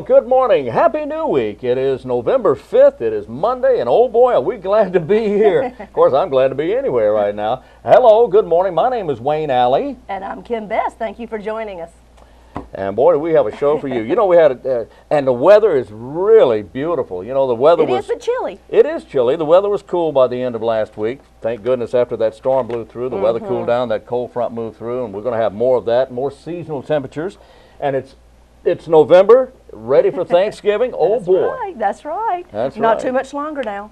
good morning. Happy New Week. It is November 5th. It is Monday, and oh boy, are we glad to be here. Of course, I'm glad to be anywhere right now. Hello, good morning. My name is Wayne Alley. And I'm Kim Best. Thank you for joining us. And boy, do we have a show for you. You know, we had, and the weather is really beautiful. You know, the weather was... It is chilly. It is chilly. The weather was cool by the end of last week. Thank goodness after that storm blew through, the weather cooled down, that cold front moved through, and we're going to have more of that, more seasonal temperatures. And it's November, ready for Thanksgiving. Oh boy. That's right. That's Not right. too much longer now.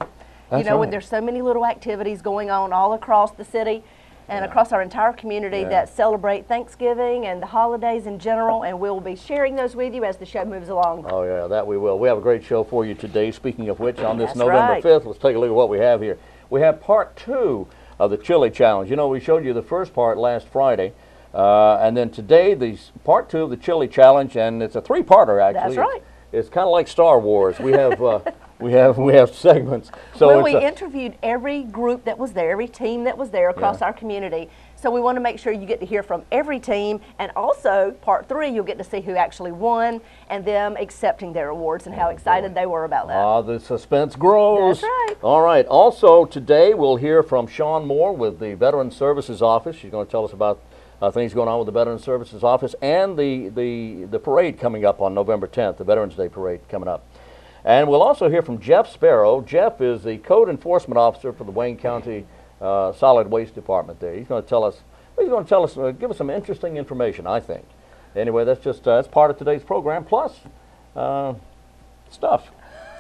That's you know, right. there's so many little activities going on all across the city and across our entire community that celebrate Thanksgiving and the holidays in general, and we'll be sharing those with you as the show moves along. Oh yeah, that we will. We have a great show for you today. Speaking of which, on this That's November right. 5th, let's take a look at what we have here. We have part 2 of the Chili Challenge. You know, we showed you the first part last Friday. And then today, the part 2 of the Chili Challenge, and it's a 3-parter actually. That's right. It's kind of like Star Wars. We have we have segments. So well, we interviewed every group that was there, every team that was there across our community. So we want to make sure you get to hear from every team, and also part 3, you'll get to see who actually won and them accepting their awards and how excited they were about that. Ah, the suspense grows. That's right. All right. Also today, we'll hear from Shawn Moore with the Veteran Services Office. She's going to tell us about things going on with the Veteran Services Office and the parade coming up on November 10th, the Veterans Day Parade coming up. And we'll also hear from Jeff Sparrow. Jeff is the Code Enforcement Officer for the Wayne County Solid Waste Department there. He's going to tell us, give us some interesting information, I think. Anyway, that's part of today's program, plus stuff.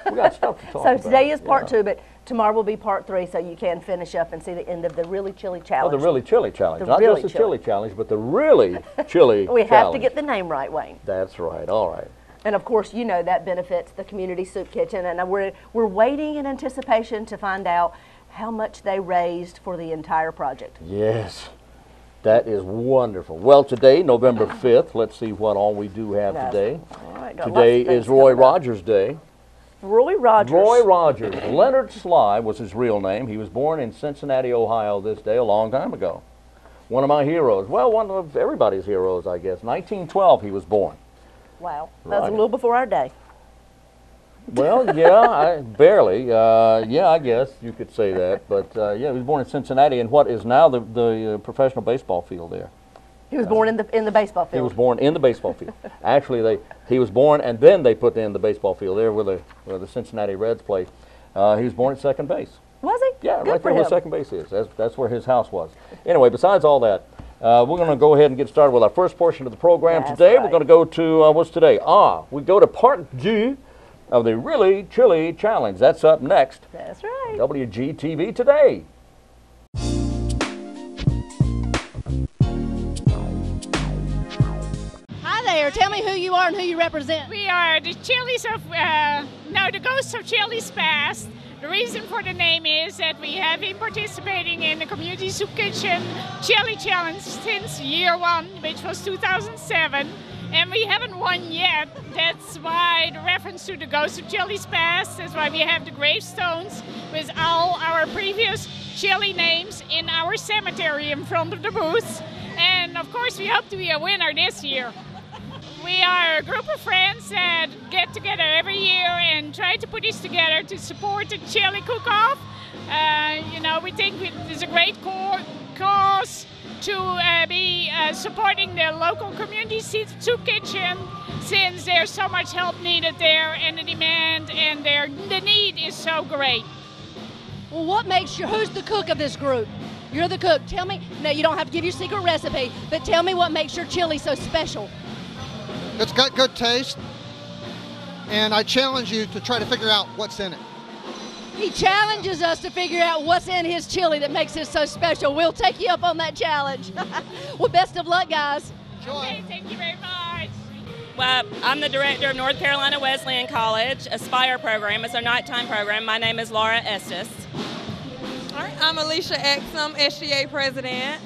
We got stuff to talk about. So today is part 2, but tomorrow will be part 3, so you can finish up and see the end of the Really Chili Challenge. Oh, the Really Chili Challenge. The Not really just the Chili Challenge, but the Really Chili Challenge. We have to get the name right, Wayne. That's right. All right. And of course, you know that benefits the Community Soup Kitchen, and we're waiting in anticipation to find out how much they raised for the entire project. Yes, that is wonderful. Well, today, November 5th, let's see what all we do have today. All right, got Today lots of things is Roy coming up. Rogers Day. Roy Rogers. Roy Rogers. Leonard Sly was his real name. He was born in Cincinnati, Ohio this day a long time ago. One of my heroes. Well, one of everybody's heroes, I guess. 1912 he was born. Wow, that was Right. a little before our day. Well, yeah, barely. Yeah, I guess you could say that. But yeah, he was born in Cincinnati in what is now the professional baseball field there. He was born in the baseball field. He was born in the baseball field. Actually, he was born and then they put in the baseball field there where the Cincinnati Reds play. He was born at second base. Was he? Yeah, Good right for there where him. second base is. That's where his house was. Anyway, besides all that, we're going to go ahead and get started with our first portion of the program. That's Today, right. we're going to go to, what's today? We go to part 2 of the Really Chili Challenge. That's up next. That's right. WGTV Today. Hi there. Tell me who you are and who you represent. We are the Chilies of, the Ghosts of Chili's Past. The reason for the name is that we have been participating in the Community Soup Kitchen Chili Challenge since year 1, which was 2007. And we haven't won yet. That's why the reference to the Ghosts of Chili's Past. That's why we have the gravestones with all our previous chili names in our cemetery in front of the booth. And of course, we hope to be a winner this year. We are a group of friends that get together every year and try to put this together to support the chili cook-off. We think it's a great cause to be supporting the local community soup kitchen, since there's so much help needed there, and the demand and the need is so great. Well, who's the cook of this group? You're the cook. Tell me, no, you don't have to give your secret recipe, but tell me what makes your chili so special. It's got good taste, and I challenge you to try to figure out what's in it. He challenges us to figure out what's in his chili that makes it so special. We'll take you up on that challenge. Well, best of luck, guys. Enjoy. Okay, thank you very much. Well, I'm the director of North Carolina Wesleyan College, Aspire program. It's our nighttime program. My name is Laura Estes. All right, I'm Alicia Exum, SGA president.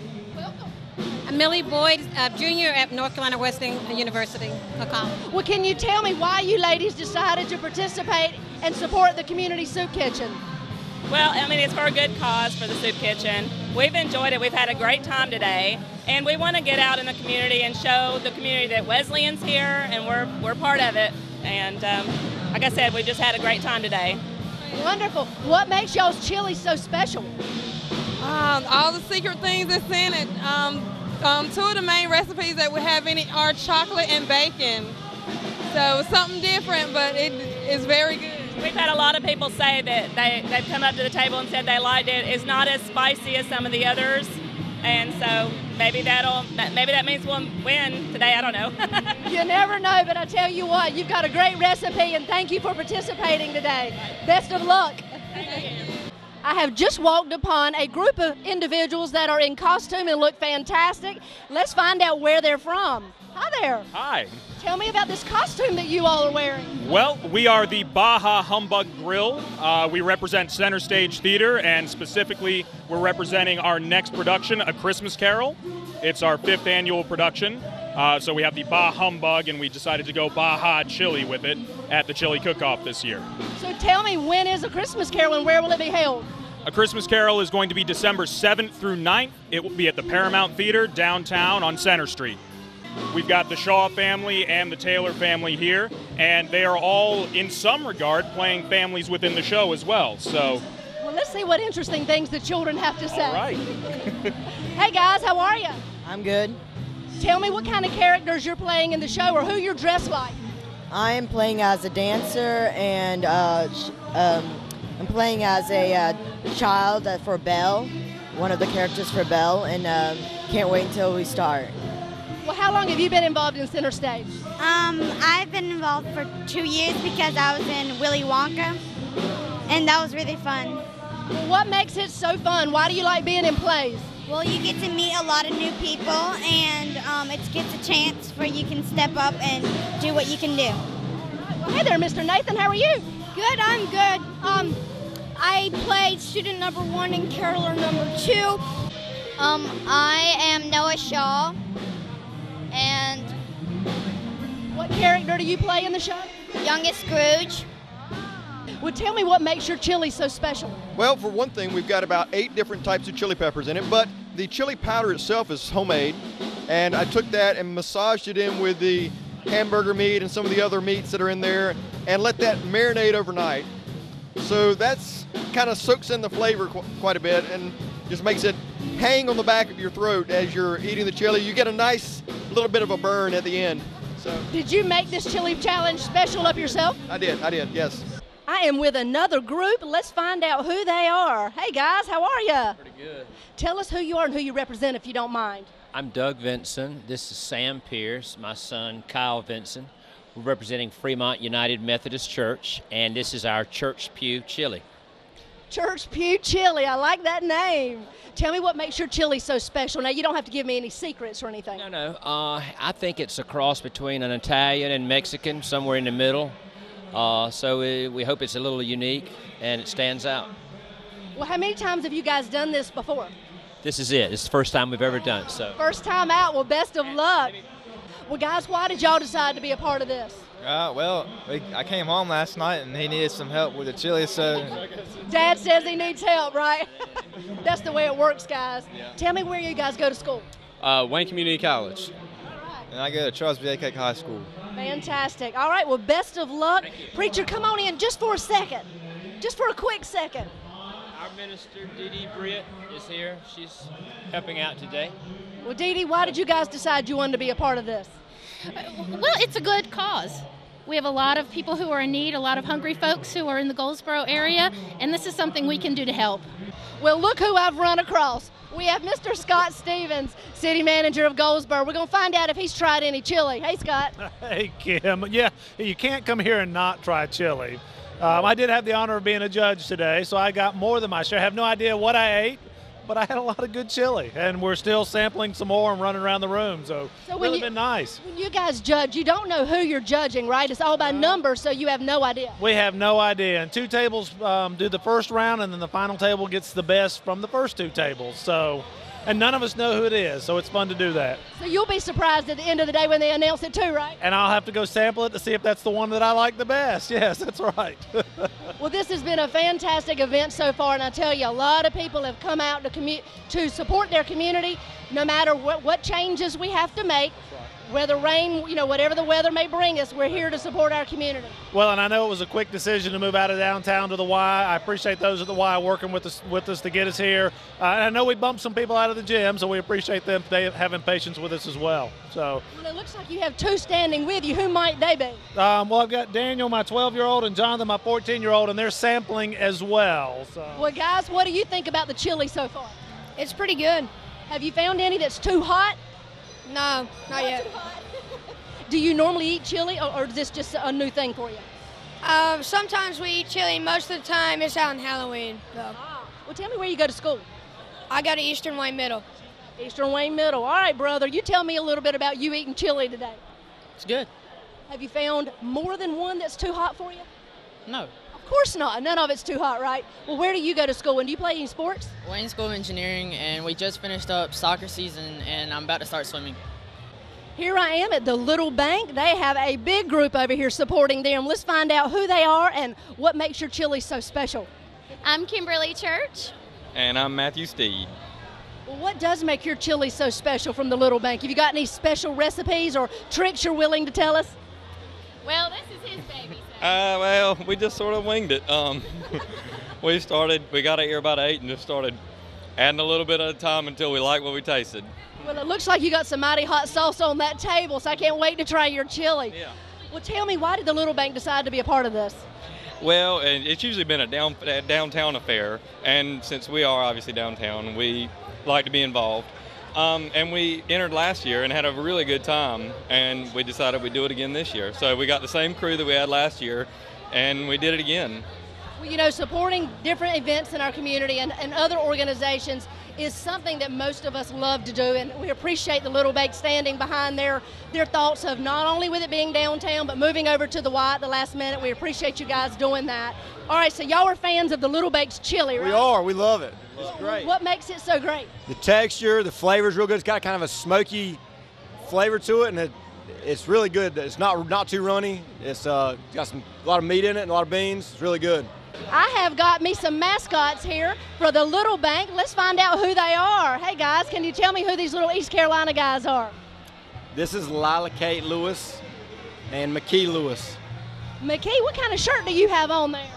I'm Millie Boyd, junior at North Carolina Wesleyan University, College. Well, can you tell me why you ladies decided to participate and support the Community Soup Kitchen? Well, I mean, it's for a good cause for the Soup Kitchen. We've enjoyed it. We've had a great time today. And we want to get out in the community and show the community that Wesleyan's here and we're part of it. And like I said, we just had a great time today. Wonderful. What makes y'all's chili so special? All the secret things that's in it. Two of the main recipes that we have in it are chocolate and bacon. So it's something different, but it is very good. We've had a lot of people say that they've come up to the table and said they liked it. It's not as spicy as some of the others, and so maybe that means we'll win today. I don't know. You never know, but I tell you what, you've got a great recipe, and thank you for participating today. Best of luck. Thank you. I have just walked upon a group of individuals that are in costume and look fantastic. Let's find out where they're from. Hi there. Hi. Tell me about this costume that you all are wearing. Well, we are the Baja Humbug Grill. We represent Center Stage Theater, and specifically we're representing our next production, A Christmas Carol. It's our 5th annual production. So we have the Baja Humbug, and we decided to go Baja Chili with it at the Chili Cook-Off this year. So tell me, when is A Christmas Carol and where will it be held? A Christmas Carol is going to be December 7th through 9th. It will be at the Paramount Theater downtown on Center Street. We've got the Shaw family and the Taylor family here, and they are all, in some regard, playing families within the show as well. So, well, let's see what interesting things the children have to say. all right. Hey guys, how are you? I'm good. Tell me what kind of characters you're playing in the show, or who you're dressed like. I am playing as a dancer, and I'm playing as a child for Belle, one of the characters for Belle, and can't wait until we start. Well, how long have you been involved in Center Stage? I've been involved for 2 years because I was in Willy Wonka, and that was really fun. Well, what makes it so fun? Why do you like being in plays? Well, you get to meet a lot of new people, and it gets a chance where you can step up and do what you can do. Well, hey there, Mr. Nathan. How are you? Good, I'm good. I played student number 1 and caroler number 2. I am Noah Shaw. And what character do you play in the show? Youngest Scrooge. Well, tell me what makes your chili so special. Well, for one thing, we've got about 8 different types of chili peppers in it, but the chili powder itself is homemade, and I took that and massaged it in with the hamburger meat and some of the other meats that are in there and let that marinate overnight. So that's kind of soaks in the flavor quite a bit and just makes it hang on the back of your throat as you're eating the chili. You get a nice little bit of a burn at the end. So, did you make this chili challenge special up yourself? I did, yes. I am with another group. Let's find out who they are. Hey guys, how are you? Pretty good. Tell us who you are and who you represent if you don't mind. I'm Doug Vinson. This is Sam Pierce, my son Kyle Vinson. We're representing Fremont United Methodist Church, and this is our Church Pew Chili. Church Pew Chili, I like that name. Tell me what makes your chili so special. Now, you don't have to give me any secrets or anything. No. I think it's a cross between an Italian and Mexican, somewhere in the middle. So we hope it's a little unique and it stands out. Well, how many times have you guys done this before? This is it. It's the first time we've ever done it. So. First time out. Well, best of luck. Well, guys, why did y'all decide to be a part of this? I came home last night and he needed some help with the chili, so. Dad says he needs help, right? That's the way it works, guys. Yeah. Tell me where you guys go to school. Wayne Community College. And I go to Charles B. Aycock High School. Fantastic. All right, well, best of luck. Preacher, come on in just for a second. Just for a quick second. Our minister, Dee Dee Britt, is here. She's helping out today. Well, Dee Dee, why did you guys decide you wanted to be a part of this? Well, it's a good cause. We have a lot of people who are in need, a lot of hungry folks who are in the Goldsboro area, and this is something we can do to help. Well, look who I've run across. We have Mr. Scott Stevens, City Manager of Goldsboro. We're going to find out if he's tried any chili. Hey, Scott. Hey, Kim. Yeah, you can't come here and not try chili. I did have the honor of being a judge today, so I got more than my share. I have no idea what I ate, but I had a lot of good chili, and we're still sampling some more and running around the room, so really been nice. When you guys judge, you don't know who you're judging, right? It's all by number, so you have no idea. We have no idea, and 2 tables do the first round, and then the final table gets the best from the first 2 tables. So, and none of us know who it is, so it's fun to do that. So you'll be surprised at the end of the day when they announce it too, right? And I'll have to go sample it to see if that's the one that I like the best. Yes, that's right. Well, this has been a fantastic event so far, and I tell you, a lot of people have come out to support their community. No matter what changes we have to make, Whether rain, you know, whatever the weather may bring us, we're here to support our community. Well, and I know it was a quick decision to move out of downtown to the Y. I appreciate those at the Y working with us to get us here. And I know we bumped some people out of the gym, so we appreciate them having patience with us as well. So. Well, it looks like you have two standing with you. Who might they be? Well, I've got Daniel, my 12-year-old, and Jonathan, my 14-year-old, and they're sampling as well. So. Well, guys, what do you think about the chili so far? It's pretty good. Have you found any that's too hot? No, not yet. Do you normally eat chili, or is this just a new thing for you? Sometimes we eat chili. Most of the time it's on Halloween, though. Well, tell me where you go to school. I go to Eastern Wayne Middle. Eastern Wayne Middle. All right, brother. You tell me a little bit about you eating chili today. It's good. Have you found more than one that's too hot for you? No. Of course not. None of it's too hot, right? Well, where do you go to school, and do you play any sports? Wayne School of Engineering, and we just finished up soccer season, and I'm about to start swimming. Here I am at the Little Bank. They have a big group over here supporting them. Let's find out who they are and what makes your chili so special. I'm Kimberly Church. And I'm Matthew Steed. Well, what does make your chili so special from the Little Bank? Have you got any special recipes or tricks you're willing to tell us? Well, this is his baby. Well, we just sort of winged it. We got it here about 8 and just started adding a little bit at a time until we liked what we tasted. Well, it looks like you got some mighty hot sauce on that table, so I can't wait to try your chili. Yeah. Well, tell me, why did the Little Bank decide to be a part of this? Well, and it's usually been a downtown affair, and since we are obviously downtown, we like to be involved. And we entered last year and had a really good time, and we decided we'd do it again this year. So we got the same crew that we had last year, and we did it again. Well, you know, supporting different events in our community and other organizations is something that most of us love to do, and we appreciate the Little Bank standing behind their thoughts of not only with it being downtown, but moving over to the Y at the last minute. We appreciate you guys doing that. All right, so y'all are fans of the Little Bank's chili, right? We are. We love it. It's great. What makes it so great? The texture, the flavor's real good. It's got kind of a smoky flavor to it, and it's really good. It's not too runny. It's got a lot of meat in it and a lot of beans. It's really good. I have got me some mascots here for the Little Bank. Let's find out who they are. Hey guys, can you tell me who these little East Carolina guys are? This is Lila Kate Lewis and McKee Lewis. McKee, what kind of shirt do you have on there?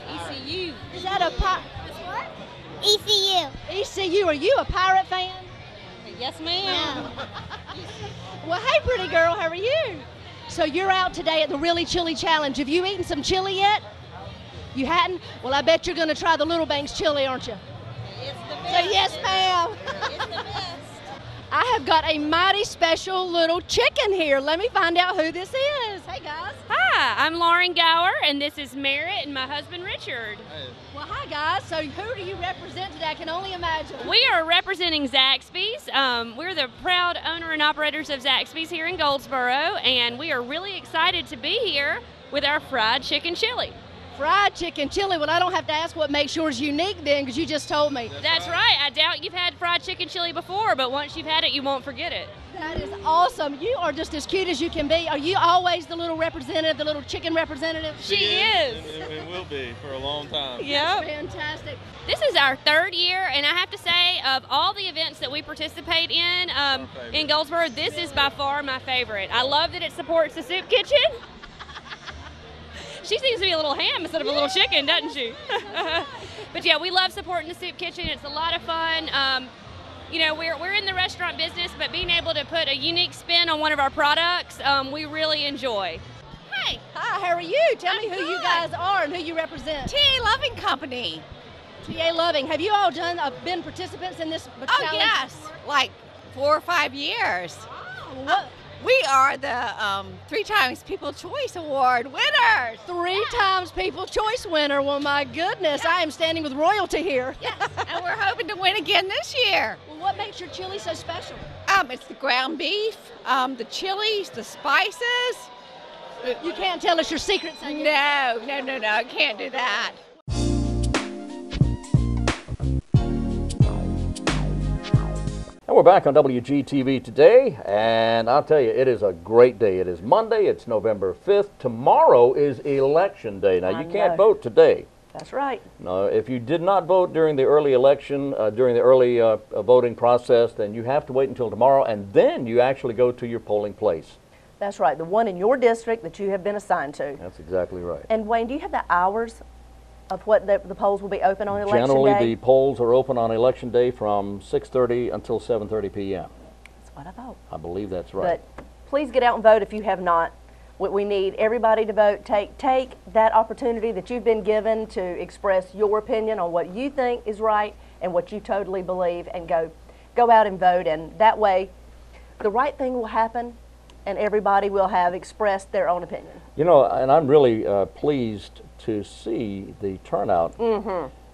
ECU. Is that a What? ECU. ECU. Are you a Pirate fan? Yes, ma'am. Well, hey, pretty girl, how are you? So you're out today at the Really Chili Challenge. Have you eaten some chili yet? You hadn't? Well, I bet you're going to try the Little Bank's chili, aren't you? It's the best. Say yes, ma'am. It's the best. I have got a mighty special little chicken here. Let me find out who this is. Hey, guys. Hi, I'm Lauren Gower, and this is Merritt and my husband, Richard. Well, hi, guys. So who do you represent today? I can only imagine. We are representing Zaxby's. We're the proud owner and operators of Zaxby's here in Goldsboro, and we are really excited to be here with our fried chicken chili. Fried chicken chili. Well, I don't have to ask what makes yours unique then, because you just told me. That's right. I doubt you've had fried chicken chili before, but once you've had it, you won't forget it. That is awesome. You are just as cute as you can be. Are you always the little representative, the little chicken representative? She is. And will be for a long time. Yep. Fantastic. This is our 3rd year, and I have to say, of all the events that we participate in Goldsboro, this is by far my favorite. I love that it supports the soup kitchen. She seems to be a little ham instead of a little chicken, doesn't she? But yeah, we love supporting the soup kitchen. It's a lot of fun. You know, we're in the restaurant business, but being able to put a unique spin on one of our products, we really enjoy. Hey. Hi, how are you? Tell me who you guys are and who you represent. TA Loving Company. TA Loving. Have you all been participants in this challenge? Oh, yes. Like 4 or 5 years. Oh, what? We are the 3 times People's Choice Award winners. 3 times People's Choice winner. Well, my goodness, I am standing with royalty here. Yes, and we're hoping to win again this year. Well, what makes your chili so special? It's the ground beef, the chilies, the spices. You can't tell us your secrets. No, I can't do that. And we're back on WGTV today, and I'll tell you, it is a great day. It is Monday, it's November 5th. Tomorrow is Election Day. Now, you can't vote today. That's right. Now, if you did not vote during the early election, during the early voting process, then you have to wait until tomorrow, and then you actually go to your polling place. That's right, the one in your district that you have been assigned to. That's exactly right. And Wayne, do you have the hours of what the polls will be open on election Generally, day? the polls are open on election day from 6:30 until 7:30 p.m. That's what I thought. I believe that's right. But please get out and vote if you have not. We need everybody to vote. Take that opportunity that you've been given to express your opinion on what you think is right and what you totally believe, and go out and vote. And that way, the right thing will happen, and everybody will have expressed their own opinion. You know, and I'm really pleased to see the turnout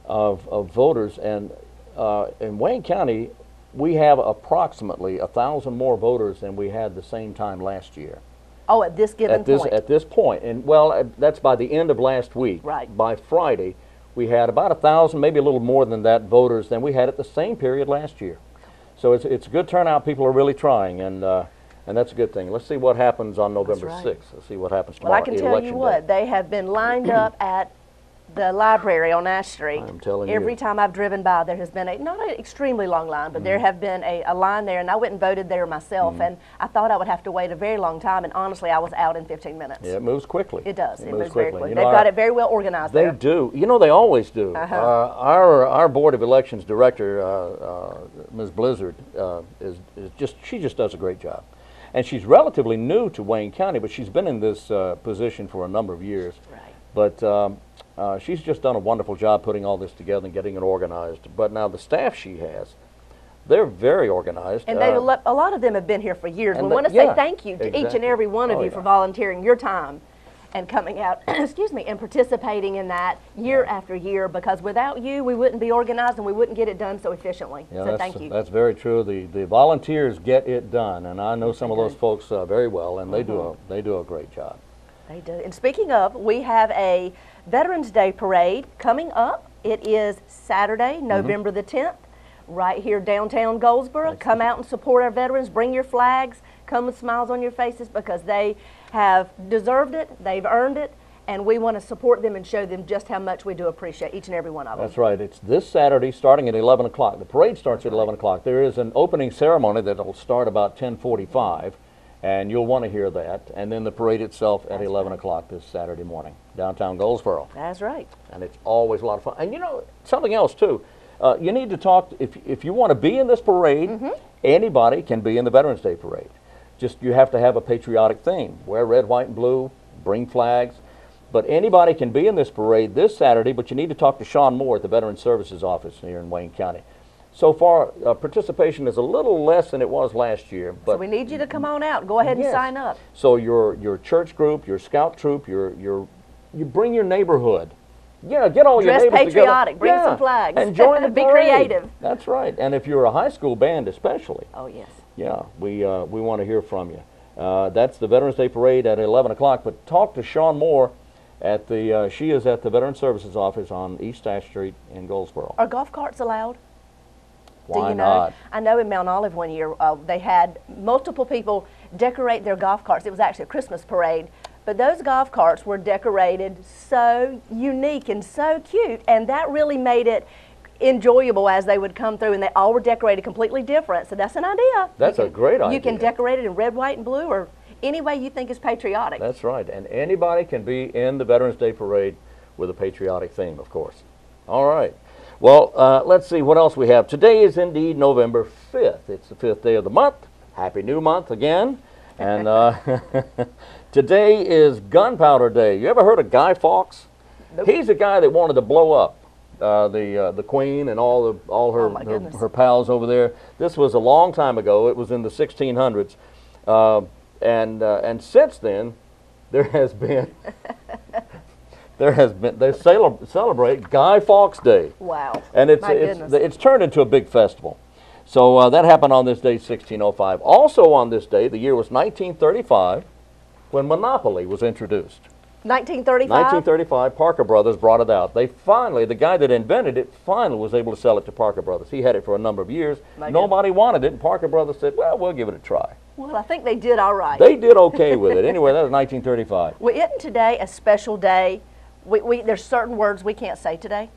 of voters. And in Wayne County, we have approximately 1,000 more voters than we had the same time last year. Oh, at this given point? At this point. And, well, that's by the end of last week. Right. By Friday, we had about 1,000, maybe a little more than that, voters than we had at the same period last year. So it's a good turnout. People are really trying, and that's a good thing. Let's see what happens on November 6th. Let's see what happens tomorrow. Well, I can tell you what, they have been lined up at the library on Ash Street. I'm telling you. Every time I've driven by, there has been not an extremely long line, but there have been a line there, and I went and voted there myself, and I thought I would have to wait a very long time, and honestly, I was out in 15 minutes. Yeah, it moves quickly. It does. It moves quickly. very quickly. You They've know, got it very well organized there. They do. You know, they always do. Our Board of Elections director, Ms. Blizzard, she just does a great job. And she's relatively new to Wayne County, but she's been in this position for a number of years. Right. But she's just done a wonderful job putting all this together and getting it organized. But now the staff she has, they're very organized. And a lot of them have been here for years. We want to say thank you to each and every one of you for volunteering your time and coming out, excuse me, and participating in that year after year, because without you, we wouldn't be organized and we wouldn't get it done so efficiently. Yeah, so thank you. That's very true. The volunteers get it done, and I know some of those folks very well, and they do a great job. They do. And speaking of, we have a Veterans Day parade coming up. It is Saturday, November the 10th, right here downtown Goldsboro. Come out and support our veterans. Bring your flags. Come with smiles on your faces, because they have deserved it, they've earned it, and we want to support them and show them just how much we do appreciate each and every one of them. That's right. It's this Saturday starting at 11 o'clock. The parade starts at 11 o'clock. There is an opening ceremony that will start about 10:45, and you'll want to hear that. And then the parade itself at 11 o'clock this Saturday morning, downtown Goldsboro. That's right. And it's always a lot of fun. And you know, something else too, you need to talk, if you want to be in this parade, anybody can be in the Veterans Day parade. Just you have to have a patriotic theme. Wear red, white, and blue, bring flags. But anybody can be in this parade this Saturday, but you need to talk to Sean Moore at the Veterans Services Office here in Wayne County. So far, participation is a little less than it was last year. But so we need you to come on out. Go ahead and sign up. So your church group, your scout troop, you bring your neighborhood. Yeah, get all your neighbors together. Dress patriotic. Bring some flags. And join the Be parade. creative. That's right. And if you're a high school band especially. Oh, yes. Yeah, we want to hear from you. That's the Veterans Day Parade at 11 o'clock, but talk to Sean Moore at the, she is at the Veterans Services Office on East Ash Street in Goldsboro. Are golf carts allowed? Why Do you know? not? I know in Mount Olive one year they had multiple people decorate their golf carts. It was actually a Christmas parade, but those golf carts were decorated so unique and so cute, and that really made it enjoyable as they would come through, and they all were decorated completely different. So that's an idea. That's a great idea. You can decorate it in red, white, and blue, or any way you think is patriotic. That's right. And anybody can be in the Veterans Day Parade with a patriotic theme, of course. All right. Well, let's see what else we have. Today is indeed November 5th. It's the 5th day of the month. Happy New Month again. And today is Gunpowder Day. You ever heard of Guy Fawkes? Nope. He's the guy that wanted to blow up the Queen and all her pals over there. This was a long time ago. It was in the 1600s, and since then, there has been they celebrate Guy Fawkes Day. Wow! And it's turned into a big festival. So that happened on this day, 1605. Also on this day, the year was 1935, when Monopoly was introduced. 1935? 1935, Parker Brothers brought it out. They finally, the guy that invented it, finally was able to sell it to Parker Brothers. He had it for a number of years. Nobody wanted it, and Parker Brothers said, well, we'll give it a try. Well, I think they did all right. They did okay with it. Anyway, that was 1935. Well, isn't today a special day There's certain words we can't say today.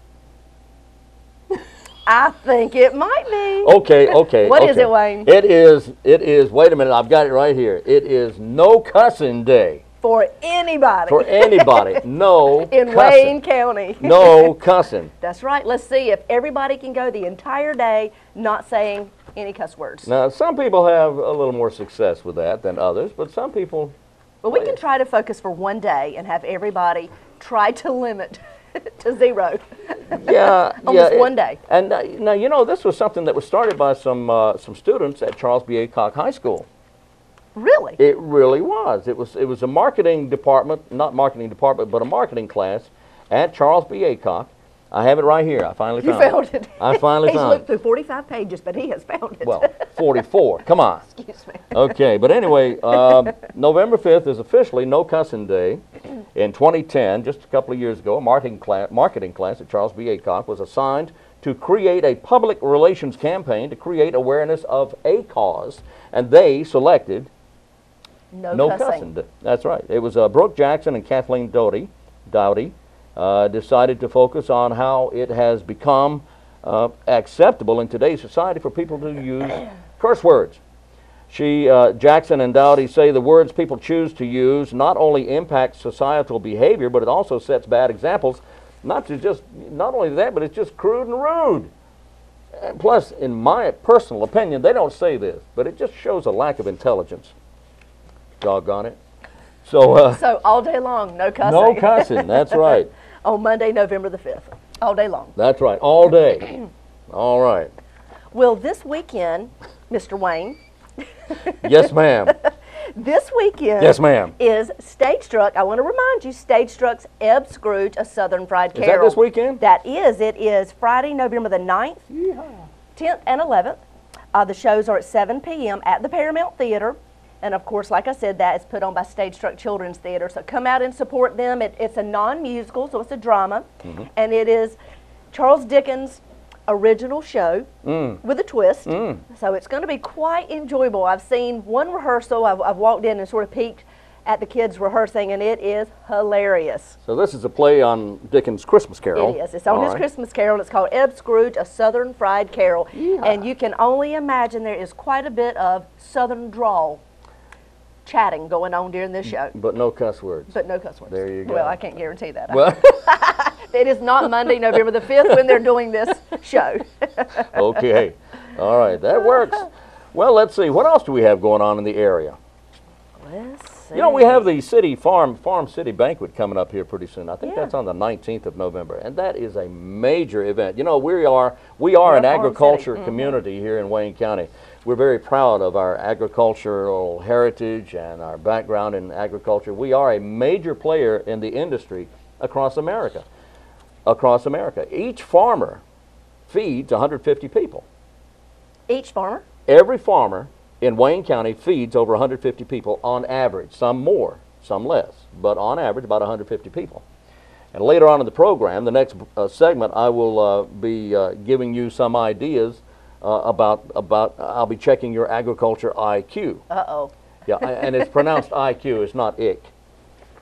I think it might be. Okay. What is it, Wayne? It is, wait a minute, I've got it right here. It is No Cussing Day. For anybody. For anybody. No In cussing. Wayne County. No cussing. That's right. Let's see if everybody can go the entire day not saying any cuss words. Now, some people have a little more success with that than others, but some people... Well, we can try to focus for one day and have everybody try to limit to 0. Yeah, on this one day. And now, you know, this was something that was started by some students at Charles B. Aycock High School. Really? It really was. It was a marketing department, not marketing department, but a marketing class at Charles B. Aycock. I have it right here. I finally found it. You found it. I finally found it. He's looked through 45 pages, but he has found it. Well, 44. Come on. Excuse me. Okay, but anyway, November 5th is officially No Cussing Day. In 2010, just a couple of years ago, a marketing class at Charles B. Aycock was assigned to create a public relations campaign to create awareness of a cause, and they selected No Cussing Day. That's right. It was Brooke Jackson and Kathleen Dowdy decided to focus on how it has become acceptable in today's society for people to use curse words. Jackson and Dowdy say the words people choose to use not only impact societal behavior, but it also sets bad examples. Not only that, but it's just crude and rude. And plus, in my personal opinion, they don't say this, but it just shows a lack of intelligence. Doggone it. So all day long, no cussing. No cussing, that's right. On Monday, November the 5th, all day long. That's right, all day. All right. Well, this weekend, Mr. Wayne. Yes, ma'am. This weekend yes, ma'am. is Stage Struck. I want to remind you, Stage Struck's Ebb Scrooge, A Southern Fried Carol. Is that this weekend? That is. It is Friday, November the 9th, 10th, and 11th. The shows are at 7 p.m. at the Paramount Theater. And of course, like I said, that is put on by Stage Struck Children's Theater. So come out and support them. It's a non-musical, so it's a drama. And it is Charles Dickens' original show with a twist. So it's going to be quite enjoyable. I've seen one rehearsal. I've walked in and sort of peeked at the kids rehearsing, and it is hilarious. So this is a play on Dickens' Christmas Carol. It is. It's on his Christmas Carol. It's called Ebb Scrooge, A Southern Fried Carol. And you can only imagine there is quite a bit of Southern drawl chatting going on during this show. But no cuss words. But no cuss words. There you go. Well, I can't guarantee that. Well, it is not Monday, November the 5th when they're doing this show. Okay. All right. That works. Well, let's see. What else do we have going on in the area? Let's see. You know, we have the City Farm City Banquet coming up here pretty soon. I think that's on the 19th of November, and that is a major event. You know, we are an agriculture community here in Wayne County. We're very proud of our agricultural heritage and our background in agriculture. We are a major player in the industry across America. Each farmer feeds 150 people. Each farmer? Every farmer in Wayne County feeds over 150 people on average, some more, some less, but on average about 150 people. And later on in the program, the next segment, I will be giving you some ideas about I'll be checking your agriculture IQ. Uh-oh. Yeah, and it's pronounced IQ, it's not ick.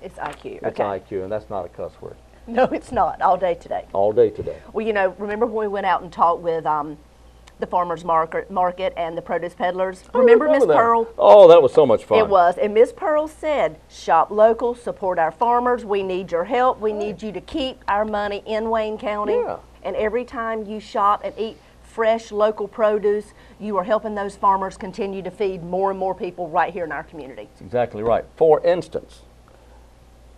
It's IQ, It's IQ, and that's not a cuss word. No, it's not. All day today. All day today. Well, you know, remember when we went out and talked with the farmers market and the produce peddlers? Remember Miss Pearl? Oh, that was so much fun. It was. And Miss Pearl said, shop local, support our farmers. We need your help. We need you to keep our money in Wayne County. Yeah. And every time you shop and eat fresh local produce, you are helping those farmers continue to feed more and more people right here in our community. That's exactly right. For instance,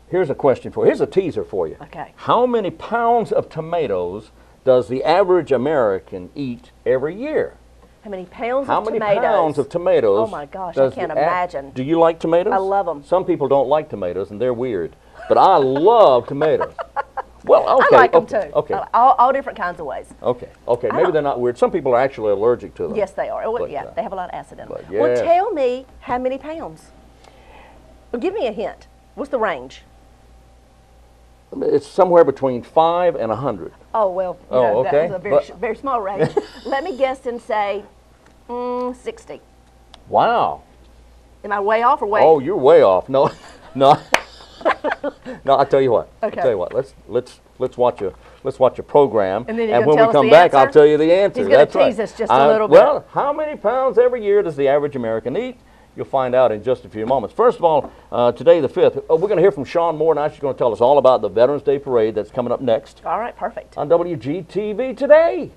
here's a teaser for you. Okay. How many pounds of tomatoes does the average American eat every year? How many pounds How of many tomatoes? pounds of tomatoes? Oh my gosh, I can't imagine. Do you like tomatoes? I love them. Some people don't like tomatoes, and they're weird. But I love tomatoes. Well, okay. I like them too. Okay. All different kinds of ways. Okay. Maybe they're not weird. Some people are actually allergic to them. Yes, they are. Well, But, yeah, they have a lot of acid in them. but Well, yes. tell me how many pounds. Well, give me a hint. What's the range? It's somewhere between 5 and 100. Oh, well, you Oh, know, okay. that's a very small range. Let me guess and say 60. Wow. Am I way off or way? Oh, you're way off. No, no. No, I'll tell you what. Okay. I'll tell you what. Let's watch a program, And then you're gonna when tell we us come the back, answer? I'll tell you the answer. He's gonna That's right. tease us just a little bit. Well, how many pounds every year does the average American eat? You'll find out in just a few moments. First of all, today the 5th, we're going to hear from Sean Moore now. She's going to tell us all about the Veterans Day Parade that's coming up next. All right, perfect. On WGTV today.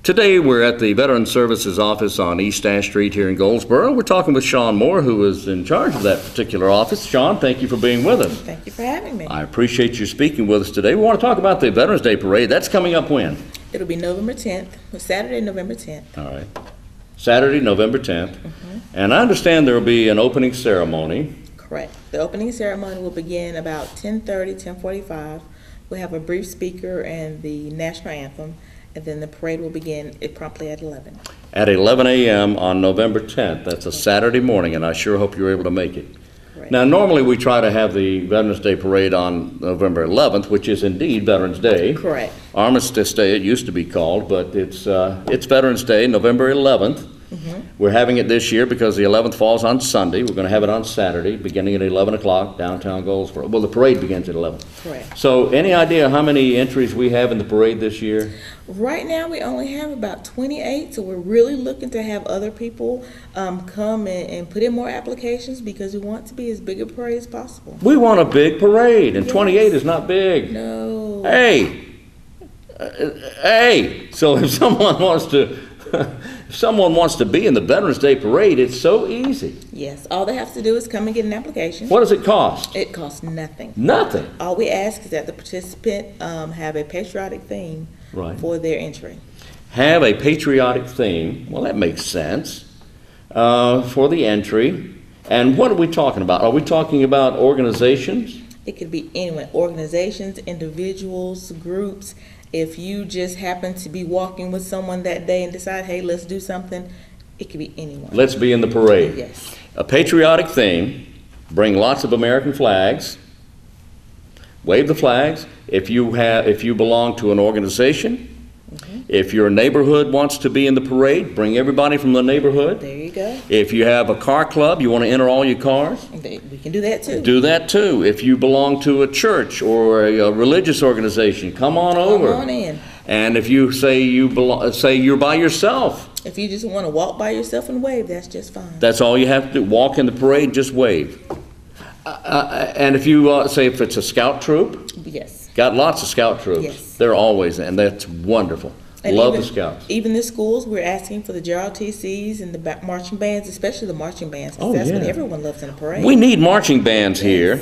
Today we're at the Veteran Services office on East Ash Street here in Goldsboro. We're talking with Sean Moore, who is in charge of that particular office. Sean, thank you for being with us. Thank you for having me. I appreciate you speaking with us today. We want to talk about the Veterans Day Parade. That's coming up when? It'll be November 10th, Saturday, November 10th. All right. Saturday, November 10th. And I understand there will be an opening ceremony. Correct. The opening ceremony will begin about 10:30, 10:45. We'll have a brief speaker and the national anthem, and then the parade will begin promptly at 11. At 11 a.m. on November 10th. That's a Saturday morning, and I sure hope you're able to make it. Correct. Now, normally we try to have the Veterans Day Parade on November 11th, which is indeed Veterans Day. Correct. Armistice Day, it used to be called, but it's Veterans Day, November 11th. We're having it this year because the 11th falls on Sunday. We're going to have it on Saturday, beginning at 11 o'clock, downtown Goldsboro. Well, the parade begins at 11. Correct. So, any idea how many entries we have in the parade this year? Right now, we only have about 28, so we're really looking to have other people come and put in more applications because we want to be as big a parade as possible. We want a big parade, and Yes. 28 is not big. No. Hey! So if someone wants to, if someone wants to be in the Veterans Day Parade, it's so easy. Yes, all they have to do is come and get an application. What does it cost? It costs nothing. Nothing. All we ask is that the participant have a patriotic theme Right. for their entry. Have a patriotic theme. Well, that makes sense. For the entry. And what are we talking about? Are we talking about organizations? It could be anyone, organizations, individuals, groups. If you just happen to be walking with someone that day and decide, hey, let's do something, it could be anyone. Let's be in the parade. Yes. A patriotic theme. Bring lots of American flags. Wave the flags. If you belong to an organization, if your neighborhood wants to be in the parade, bring everybody from the neighborhood. There you go. If you have a car club, you want to enter all your cars, We can do that too. do that too. If you belong to a church or a religious organization, come on over. Come on in. And if you say you're by yourself, If you just want to walk by yourself and wave, that's just fine. that's all you have to do. Walk in the parade, just wave. And if you say if it's a scout troop, Yes. got lots of scout troops. Yes. They're always, and that's wonderful. And Love even, the scouts. Even the schools, we're asking for the JROTCs and the marching bands, especially the marching bands, because Oh, that's what yeah. everyone loves in a parade. We need marching bands here,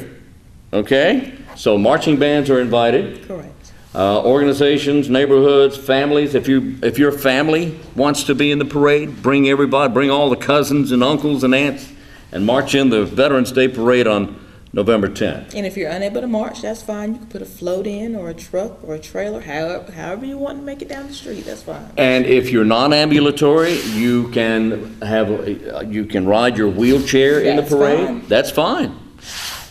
okay? So marching bands are invited. Correct. Organizations, neighborhoods, families. If your family wants to be in the parade, bring everybody, bring all the cousins and uncles and aunts, and march in the Veterans Day Parade on November 10th. And if you're unable to march, that's fine. You can put a float in or a truck or a trailer, however you want to make it down the street, that's fine. And if you're non-ambulatory, you can ride your wheelchair in the That's parade. fine. That's fine.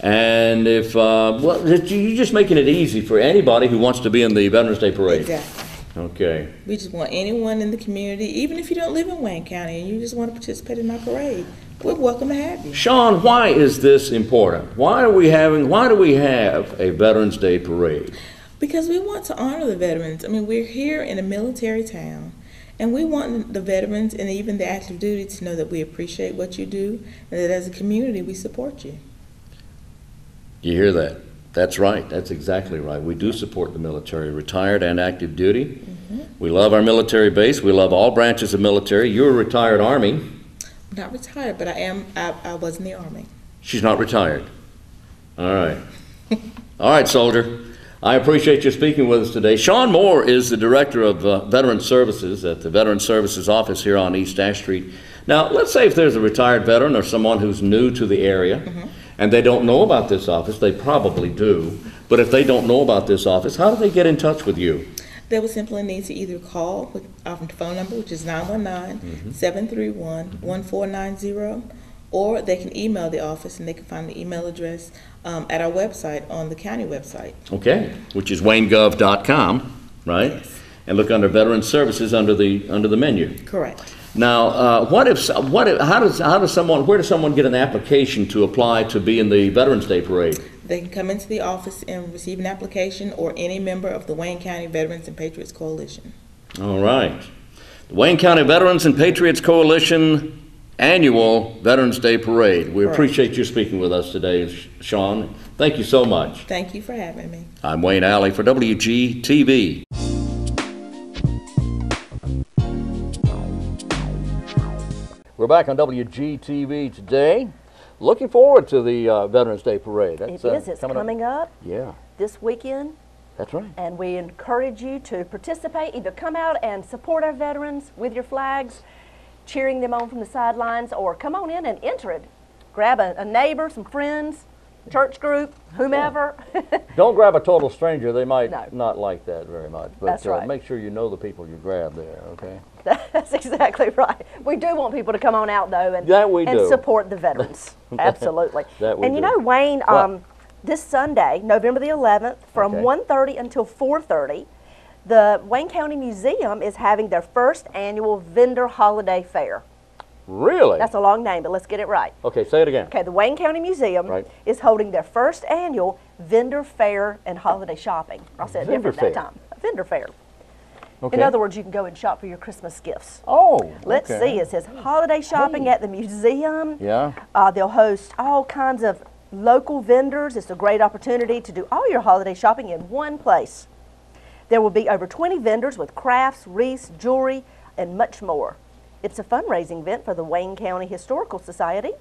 And if you're just making it easy for anybody who wants to be in the Veterans Day Parade. Exactly. Okay. We just want anyone in the community, even if you don't live in Wayne County and you just want to participate in our parade, we're welcome to have you. Sean, why is this important? Why do we have a Veterans Day Parade? Because we want to honor the veterans. I mean, we're here in a military town, and we want the veterans and even the active duty to know that we appreciate what you do and that as a community we support you. You hear that? That's right. That's exactly right. We do support the military, retired and active duty. We love our military base. We love all branches of military. You're a retired Army. I'm not retired, but I was in the Army. She's not retired. All right. All right, soldier. I appreciate you speaking with us today. Sean Moore is the Director of Veteran Services at the Veteran Services office here on East Ash Street. Now, let's say if there's a retired veteran or someone who's new to the area, and they don't know about this office. They probably do. But if they don't know about this office, how do they get in touch with you? They would simply need to either call with our phone number, which is 919-731-1490, or they can email the office, and they can find the email address at our website on the county website. Okay, which is waynegov.com, right? Yes. And look under Veteran Services under the menu. Correct. Now, where does someone get an application to apply to be in the Veterans Day Parade? They can come into the office and receive an application, or any member of the Wayne County Veterans and Patriots Coalition. All right. The Wayne County Veterans and Patriots Coalition Annual Veterans Day Parade. We appreciate you speaking with us today, Sean. Thank you so much. Thank you for having me. I'm Wayne Alley for WGTV. We're back on WGTV today. Looking forward to the Veterans Day Parade. It is. It's coming up. Yeah. This weekend. That's right. And we encourage you to participate. Either come out and support our veterans with your flags, cheering them on from the sidelines, or come on in and enter it. Grab a neighbor, some friends, church group, whomever. Yeah. Don't grab a total stranger. They might not like that very much. But That's right. Make sure you know the people you grab there, okay? That's exactly right. We do want people to come on out, though, and support the veterans. Absolutely. And you know, Wayne, this Sunday, November the 11th, from 1:30 until 4:30, the Wayne County Museum is having their first annual vendor holiday fair. Really? That's a long name, but let's get it right. Okay, say it again. Okay, the Wayne County Museum is holding their first annual vendor fair and holiday shopping. I'll say it different that time. A vendor fair. Okay. In other words, you can go and shop for your Christmas gifts. Oh, Let's see. It says holiday shopping at the museum. Yeah. They'll host all kinds of local vendors. It's a great opportunity to do all your holiday shopping in one place. There will be over 20 vendors with crafts, wreaths, jewelry, and much more. It's a fundraising event for the Wayne County Historical Society.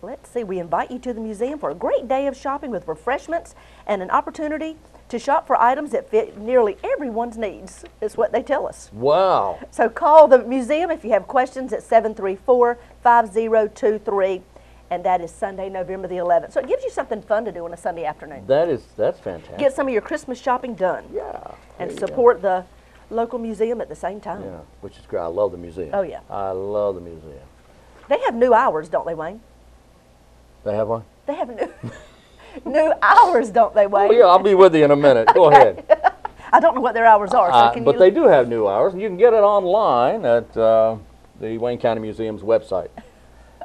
Let's see, we invite you to the museum for a great day of shopping with refreshments and an opportunity to shop for items that fit nearly everyone's needs, is what they tell us. Wow. So call the museum if you have questions at 734-5023, and that is Sunday, November the 11th. So it gives you something fun to do on a Sunday afternoon. That's fantastic. Get some of your Christmas shopping done. Yeah. And support the local museum at the same time. Yeah, which is great. I love the museum. Oh, yeah. I love the museum. They have new hours, don't they, Wayne? They have one? They have new hours, don't they, Wayne? Oh, yeah, I'll be with you in a minute. Go ahead. I don't know what their hours are. So but they do have new hours, and you can get it online at the Wayne County Museum's website.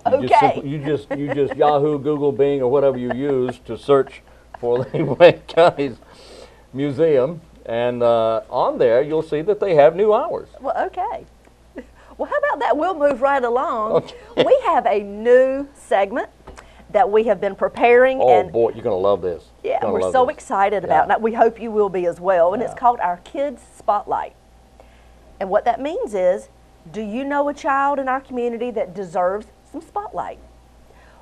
You just Yahoo, Google, Bing, or whatever you use to search for the Wayne County's museum, and on there you'll see that they have new hours. Well, okay. Well, how about that? We'll move right along. Okay. We have a new segment that we have been preparing. Oh, boy, you're going to love this. Yeah, we're so excited about it. We hope you will be as well. And it's called our Kids Spotlight. And what that means is, do you know a child in our community that deserves some spotlight?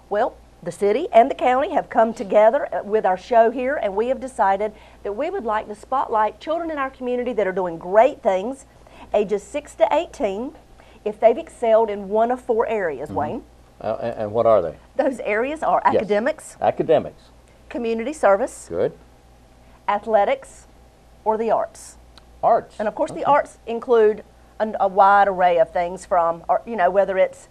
Well, the city and the county have come together with our show here, and we have decided that we would like to spotlight children in our community that are doing great things, ages 6 to 18, if they've excelled in one of 4 areas, Wayne. And what are they? Those areas are academics, community service, athletics, or the arts. Arts. And of course the arts include a wide array of things from, whether it's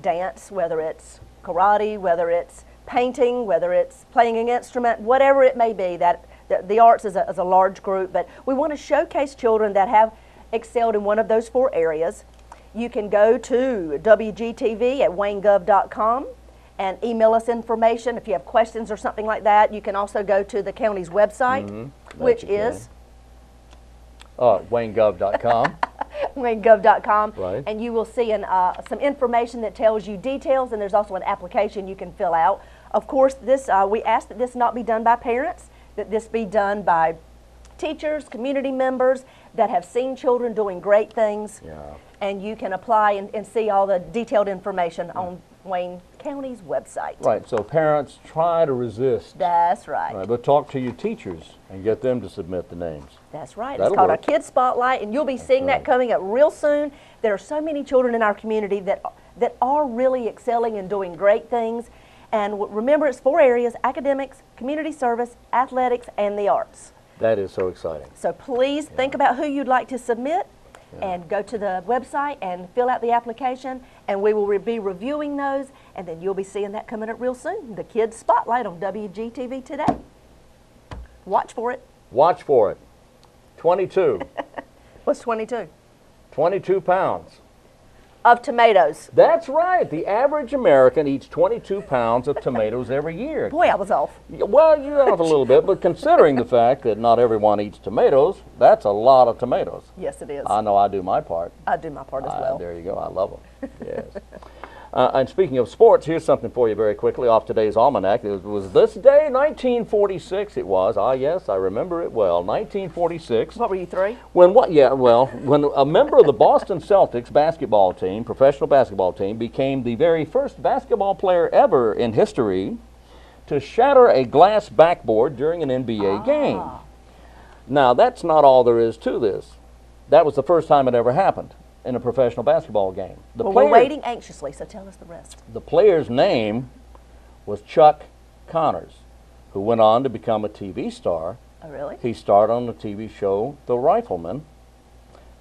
dance, whether it's karate, whether it's painting, whether it's playing an instrument, whatever it may be. The arts is a large group, but we want to showcase children that have excelled in one of those 4 areas. You can go to WGTV at waynegov.com and email us information if you have questions or something like that. You can also go to the county's website, which is waynegov.com. waynegov.com. Right. And you will see some information that tells you details, and there's also an application you can fill out. Of course, we ask that this not be done by parents, that this be done by teachers, community members that have seen children doing great things. Yeah. And you can apply and see all the detailed information on Wayne County's website. Right, so parents, try to resist. That's right. But talk to your teachers and get them to submit the names. That's right. It's called our Kids Spotlight, and you'll be seeing that coming up real soon. There are so many children in our community that are really excelling and doing great things. And remember, it's 4 areas: academics, community service, athletics, and the arts. That is so exciting. So please think about who you'd like to submit. And go to the website and fill out the application, and we will be reviewing those, and then you'll be seeing that coming up real soon. The Kids Spotlight on WGTV today. Watch for it. Watch for it. 22. What's 22? 22 pounds. of tomatoes. That's right. The average American eats 22 pounds of tomatoes every year. Boy, I was off. Well, you're off a little bit, but considering the fact that not everyone eats tomatoes, that's a lot of tomatoes. Yes, it is. I know I do my part. I do my part as well. There you go. I love them. Yes. And speaking of sports, here's something for you very quickly off today's almanac. It was this day, 1946 it was. Ah, yes, I remember it well. 1946. What were you, 3? When a member of the Boston Celtics basketball team, professional basketball team, became the very first basketball player ever in history to shatter a glass backboard during an NBA game. Now, that's not all there is to this. That was the first time it ever happened in a professional basketball game. We're waiting anxiously, so tell us the rest. The player's name was Chuck Connors, who went on to become a TV star. Oh, really? He starred on the TV show The Rifleman.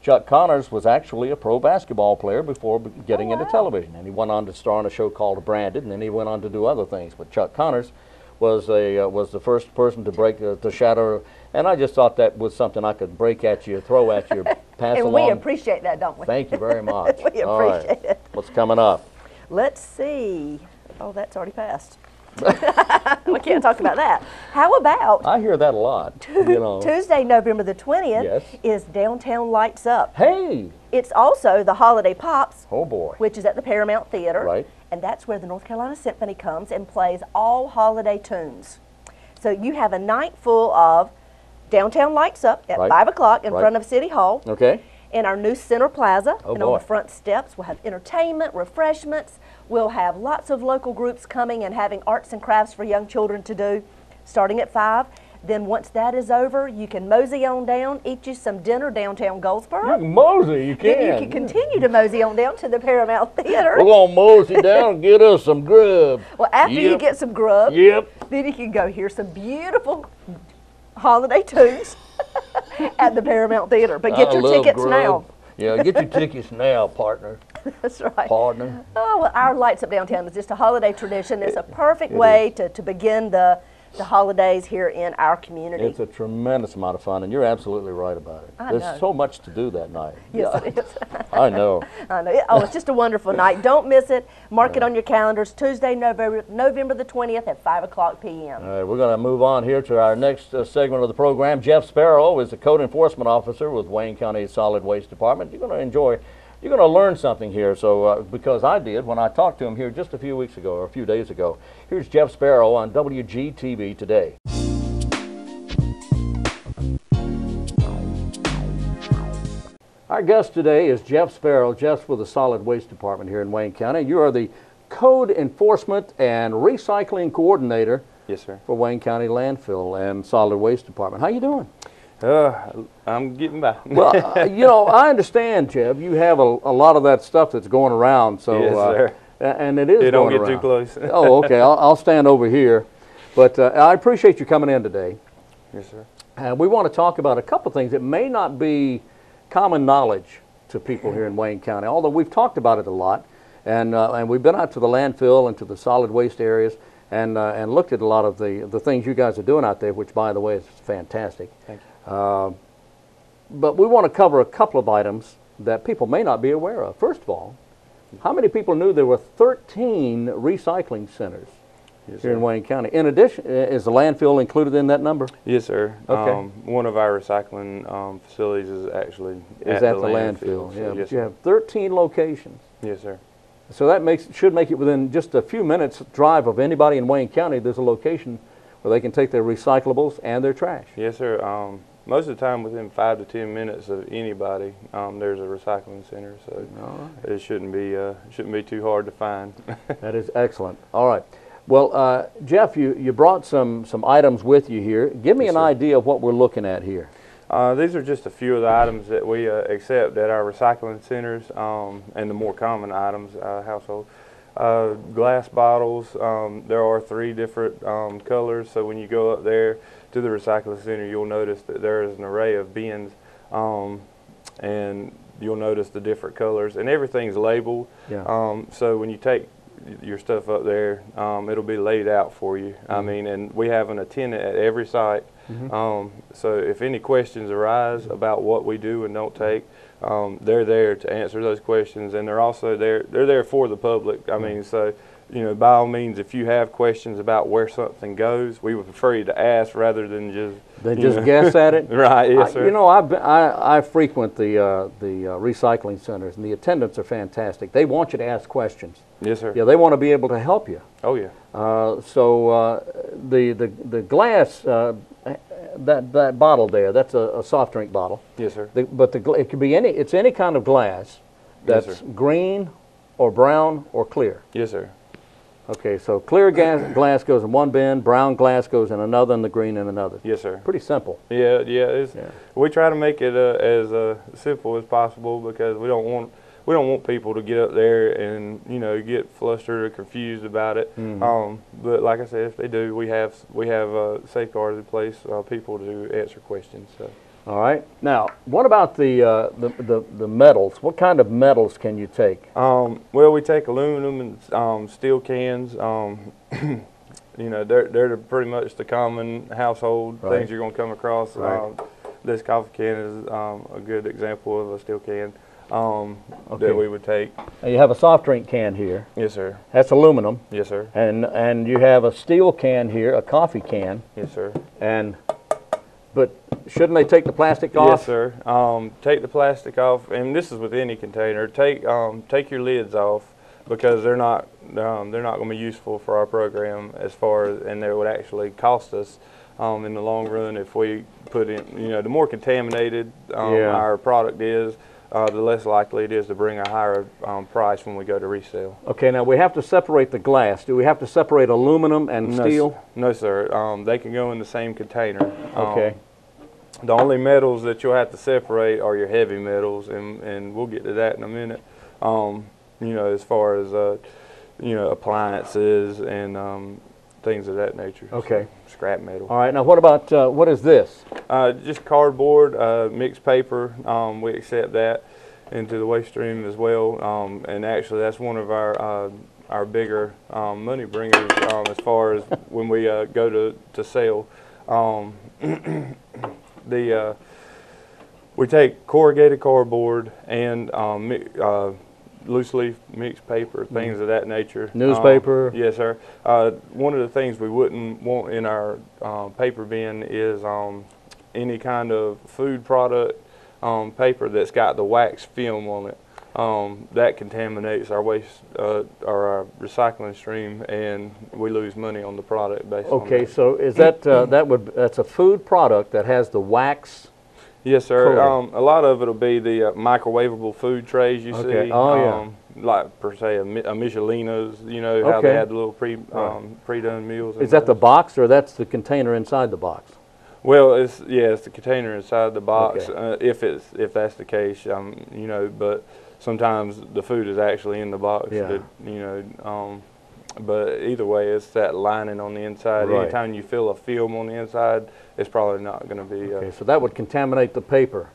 Chuck Connors was actually a pro basketball player before getting into television, and he went on to star on a show called Branded, and then he went on to do other things. But Chuck Connors was the first person to to shatter, and I just thought that was something I could break at you, throw at you, pass and along. we appreciate that, don't we? Thank you very much. We appreciate it. What's coming up? Let's see. Oh, that's already passed. We can't talk about that. How about I hear that a lot. You know. Tuesday, November the 20th Yes. is Downtown Lights Up. Hey! It's also the Holiday Pops, Oh boy. which is at the Paramount Theater. Right. And that's where the North Carolina Symphony comes and plays all holiday tunes. So you have a night full of Downtown Lights Up at Right. 5 o'clock in Right. front of City Hall. Okay. In our new Center Plaza. Oh, and boy. on the front steps, we'll have entertainment, refreshments. We'll have lots of local groups coming and having arts and crafts for young children to do, starting at 5. Then once that is over, you can mosey on down, eat you some dinner downtown Goldsboro. You can mosey, you Then you can. can continue to mosey on down to the Paramount Theater. We're going to mosey down and get us some grub. Well, after you Yep. get some grub, Yep. then you can go hear some beautiful holiday tunes at the Paramount Theater. But get I your love tickets grub. now. Yeah, get your tickets now, partner. That's right. Partner. Oh, well, our Lights Up Downtown is just a holiday tradition. It's a perfect way to begin the holidays here in our community. It's a tremendous amount of fun, and you're absolutely right about it. I There's know. so much to do that night. Yes, it is. I know. I know. Oh, it's just a wonderful night. Don't miss it. Mark it on your calendars. Tuesday, November the 20th at 5 o'clock p.m. All right, we're going to move on here to our next segment of the program. Jeff Sparrow is the Code Enforcement Officer with Wayne County Solid Waste Department. You're going to learn something here, so because I did when I talked to him here just a few weeks ago, or a few days ago. Here's Jeff Sparrow on WGTV Today. Our guest today is Jeff Sparrow. Jeff's with the Solid Waste Department here in Wayne County. You are the Code Enforcement and Recycling Coordinator. Yes, sir. For Wayne County Landfill and Solid Waste Department. How you doing? I'm getting by. Well, I understand, Jeff. You have a lot of that stuff that's going around. So, yes, sir. And it is going don't get around. too close. Oh, okay. I'll stand over here. But I appreciate you coming in today. Yes, sir. And we want to talk about a couple things that may not be common knowledge to people here in Wayne County, although we've talked about it a lot. And we've been out to the landfill and to the solid waste areas and looked at a lot of the things you guys are doing out there, which, by the way, is fantastic. Thank you. But we want to cover a couple of items that people may not be aware of. First of all, how many people knew there were 13 recycling centers here in Wayne County? In addition, is the landfill included in that number? Yes, sir. Okay. One of our recycling facilities is actually at the landfill. So Yeah, yes, but you have 13 locations. Yes, sir. So that should make it within just a few minutes drive of anybody in Wayne County. There's a location where they can take their recyclables and their trash. Yes, sir. Most of the time, within 5 to 10 minutes of anybody, there's a recycling center. So it shouldn't be too hard to find. That is excellent. All right. Well, Jeff, you brought some items with you here. Give me an idea of what we're looking at here. These are just a few of the items that we accept at our recycling centers, and the more common items, household. Glass bottles, there are 3 different colors, so when you go up there to the recycling center, you'll notice that there is an array of bins, and you'll notice the different colors, and everything's labeled. Yeah. So when you take your stuff up there, it'll be laid out for you. I mean, and we have an attendant at every site. So if any questions arise about what we do and don't take, they're there to answer those questions, and they're also there. They're there for the public. I mean, so you know, by all means, if you have questions about where something goes, we would prefer you to ask rather than just guess at it. Right. Yes, sir. You know, I frequent the recycling centers, and the attendants are fantastic. They want you to ask questions. Yes, sir. Yeah, they want to be able to help you. Oh yeah. The glass, that bottle there, that's a soft drink bottle. Yes, sir. It could be it's any kind of glass that's Yes, sir. green or brown or clear. Yes, sir. Okay, so clear glass goes in one bin, brown glass goes in another, and the green in another. Yes, sir. Pretty simple. Yeah, yeah. We try to make it as simple as possible because we don't want people to get up there and get flustered or confused about it. But like I said, if they do, we have safeguards in place, people to answer questions. So. All right. Now, what about the metals? What kind of metals can you take? Well, we take aluminum and steel cans. They're pretty much the common household things you're going to come across. This coffee can is a good example of a steel can that we would take. Now you have a soft drink can here. Yes, sir. That's aluminum. Yes, sir. And you have a steel can here, a coffee can. Yes, sir. But shouldn't they take the plastic off? Yes, sir. Take the plastic off, and this is with any container. Take your lids off because they're not going to be useful for our program and they would actually cost us in the long run if we put in. The more contaminated our product is, the less likely it is to bring a higher price when we go to resale. Okay, now we have to separate the glass. Do we have to separate aluminum and steel? No, sir. They can go in the same container. Okay. The only metals that you'll have to separate are your heavy metals, and we'll get to that in a minute. As far as appliances and things of that nature. Okay. So, scrap metal. All right. Now, what about what is this? Just cardboard, mixed paper. We accept that into the waste stream as well. And actually, that's one of our bigger money bringers as far as when we go to sell. We take corrugated cardboard and loose leaf mixed paper, things of that nature. Newspaper? Yes, sir. One of the things we wouldn't want in our paper bin is any kind of food product paper that's got the wax film on it. That contaminates our waste or our recycling stream, and we lose money on the product based on that. Okay, so is that that's a food product that has the wax? Yes, sir. A lot of it will be the microwavable food trays you see. Oh, yeah. Like per se a Michelina's, how they had the little pre-done meals. Is that the box, or that's the container inside the box? Well, it's the container inside the box. Okay. If that's the case, but sometimes the food is actually in the box. Yeah. But either way, it's that lining on the inside. Right. Anytime you feel a film on the inside, it's probably not going to be. Okay, so that would contaminate the paper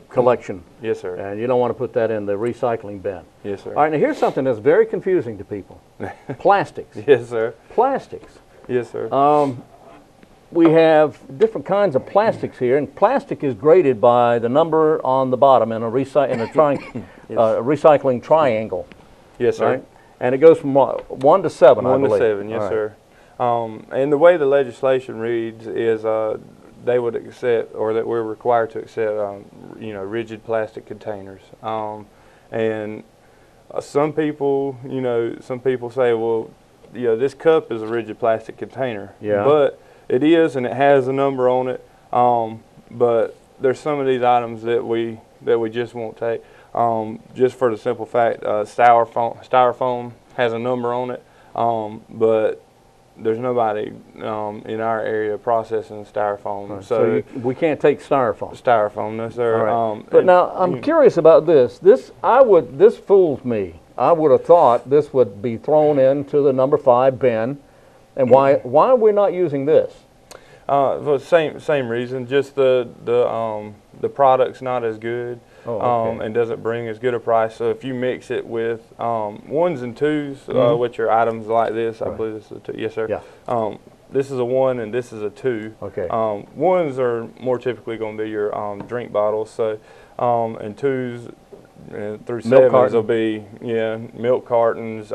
collection. Yes, sir. And you don't want to put that in the recycling bin. Yes, sir. All right, now here's something that's very confusing to people. Plastics. Yes, sir. Plastics. Yes, sir. We have different kinds of plastics here, and plastic is graded by the number on the bottom in a recycling triangle. Yes, sir. Right? And it goes from 1 to 7, I believe. 1 to 7, yes, sir. And the way the legislation reads is they would accept, or that we're required to accept, rigid plastic containers. And some people say, well, this cup is a rigid plastic container. Yeah. But it is, and it has a number on it. But there's some of these items that we just won't take. Just for the simple fact, styrofoam has a number on it, but there's nobody in our area processing styrofoam. Right. So we can't take styrofoam. Styrofoam, no, sir. All right. But now I'm curious about this. This fools me. I would have thought this would be thrown into the number 5 bin. And why are we not using this? For the same reason. Just the product's not as good. Oh, okay. And doesn't bring as good a price. So if you mix it with 1s and 2s, which are items like this, I believe this is a 2. Yes, sir. Yeah. This is a 1 and this is a 2. Okay. 1s are more typically going to be your drink bottles. So and 2s through Milk 7s carton. will be milk cartons,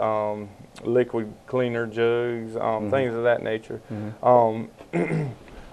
liquid cleaner jugs, things of that nature.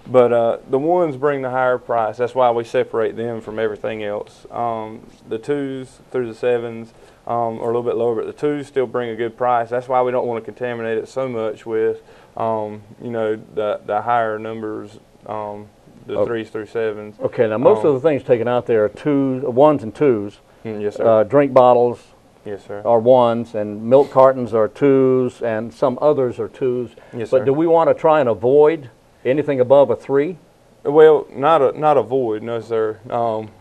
But the 1s bring the higher price. That's why we separate them from everything else. The 2s through the 7s are a little bit lower, but the 2s still bring a good price. That's why we don't want to contaminate it so much with, you know, the higher numbers, the 3s through 7s. Okay, now most of the things taken out there are 1s and 2s. Yes, sir. Drink bottles. Yes, sir. Are 1s, and milk cartons are 2s, and some others are 2s. Yes, but sir. do we want to try and avoid anything above a 3? Well, not a void, no, sir.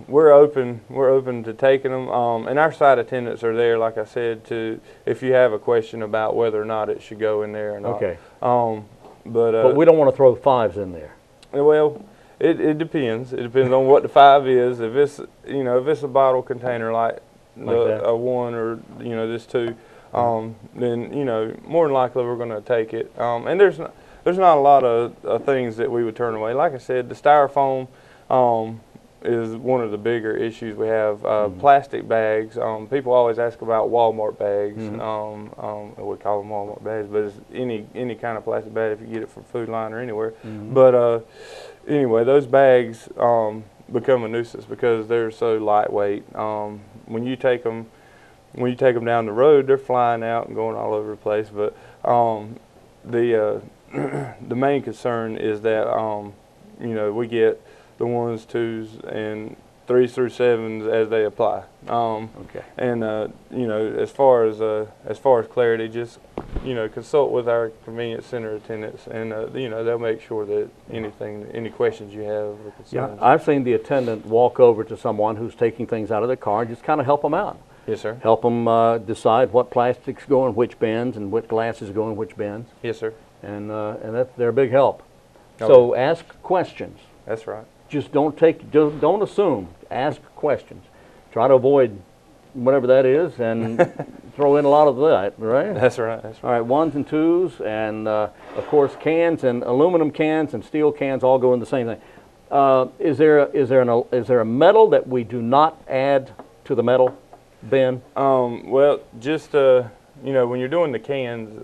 We're open to taking them, and our site attendants are there, like I said, to if you have a question about whether or not it should go in there or not. Okay. But we don't want to throw 5s in there. Well, it depends. It depends on what the 5 is. If it's if it's a bottle container like a 1 or this 2, then more than likely we're going to take it. And there's not a lot of things that we would turn away. Like I said, the styrofoam is one of the bigger issues we have. Plastic bags. People always ask about Walmart bags. We call them Walmart bags, but it's any kind of plastic bag if you get it from Food Line or anywhere. But anyway, those bags become a nuisance because they're so lightweight. When you take them down the road, they're flying out and going all over the place. But the main concern is that we get the 1s, 2s, and 3s through 7s as they apply. Okay. And as far as clarity, just consult with our convenience center attendants, and they'll make sure that any questions you have or concerns. Yeah, I've seen the attendant walk over to someone who's taking things out of their car and just kind of help them out. Yes, sir. Help them decide what plastics go in which bins and what glasses go in which bins. Yes, sir. And they're a big help. Okay. So ask questions. That's right. Just don't assume. Ask questions. Try to avoid whatever that is and throw in a lot of that, right? That's right. That's right. All right, 1s and 2s, and of course cans and aluminum cans and steel cans all go in the same thing. Is there a metal that we do not add to the metal bin? Well, just when you're doing the cans,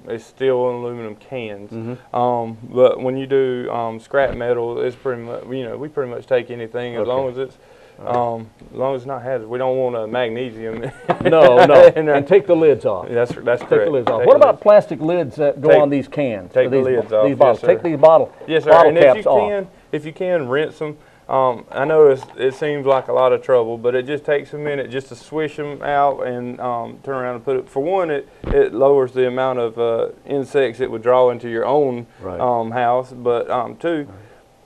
it's still aluminum cans. But when you do scrap metal, it's pretty much we pretty much take anything as long as it's not hazardous. We don't want a magnesium. No. And take the lids off. That's correct. Take the lids off. What about plastic lids that go on these cans? Take the lids off. These bottles. Take these bottle caps off. Yes, sir. And if you can rinse them. I know it seems like a lot of trouble, but it just takes a minute just to swish them out and turn around and put it. For one, it lowers the amount of insects it would draw into your own house. But two,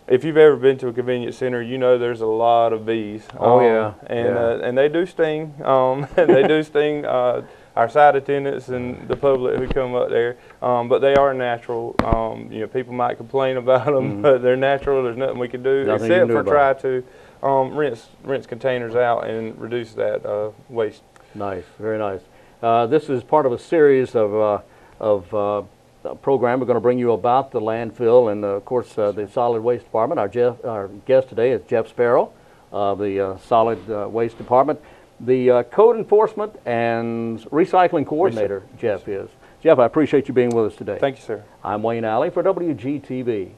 if you've ever been to a convenience center, you know there's a lot of bees. And they do sting. They do sting our site attendants and the public who come up there. But they are natural. People might complain about them, but they're natural. There's nothing we can do except for try to rinse containers out and reduce that waste. Nice, very nice. This is part of a series of a program we're going to bring you about the landfill and, of course, the solid waste department. Our guest today is Jeff Sparrow of the solid waste department. The code enforcement and recycling coordinator, Jeff is. Jeff, I appreciate you being with us today. Thank you, sir. I'm Wayne Alley for WGTV.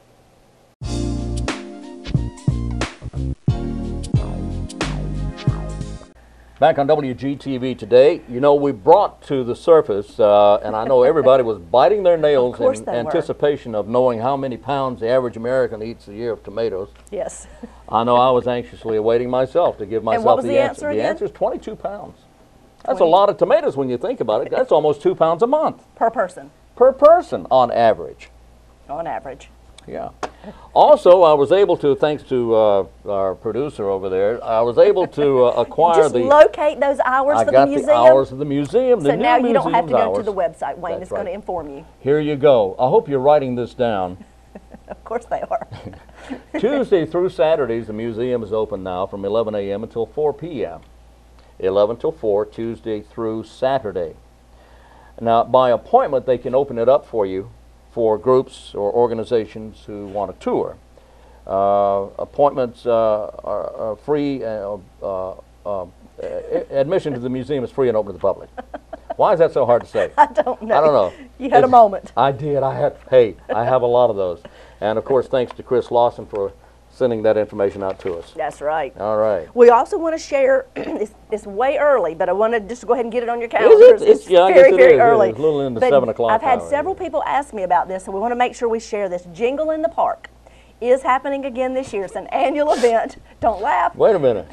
Back on WGTV today, we brought to the surface, and I know everybody was biting their nails in anticipation of knowing how many pounds the average American eats a year of tomatoes. Yes. I know I was anxiously awaiting myself to give myself and what was the answer. The answer is 22 pounds. That's a lot of tomatoes when you think about it. That's almost 2 pounds a month. Per person. Per person, on average. On average. Yeah. Also, I was able to, thanks to our producer over there, I was able to acquire Just locate those hours for the museum. I got the hours of the museum. So now you don't have to go to the website. Wayne is going to inform you. Here you go. I hope you're writing this down. Of course they are. Tuesday through Saturdays, the museum is open now from 11 a.m. until 4 p.m. 11 till 4, Tuesday through Saturday. Now, by appointment, they can open it up for you for groups or organizations who want a tour. Appointments are free. Admission to the museum is free and open to the public. Why is that so hard to say? I don't know. I don't know. You had a moment. I did. Hey, I have a lot of those. And of course, thanks to Chris Lawson for sending that information out to us. That's right. All right. We also want to share, it's way early, but I want to just go ahead and get it on your calendar. It's yeah, very, very is. early. It's a little into But 7 o'clock I've had hour, several people ask me about this, so we want to make sure we share this. Jingle in the Park is happening again this year. It's an annual event. Don't laugh. Wait a minute.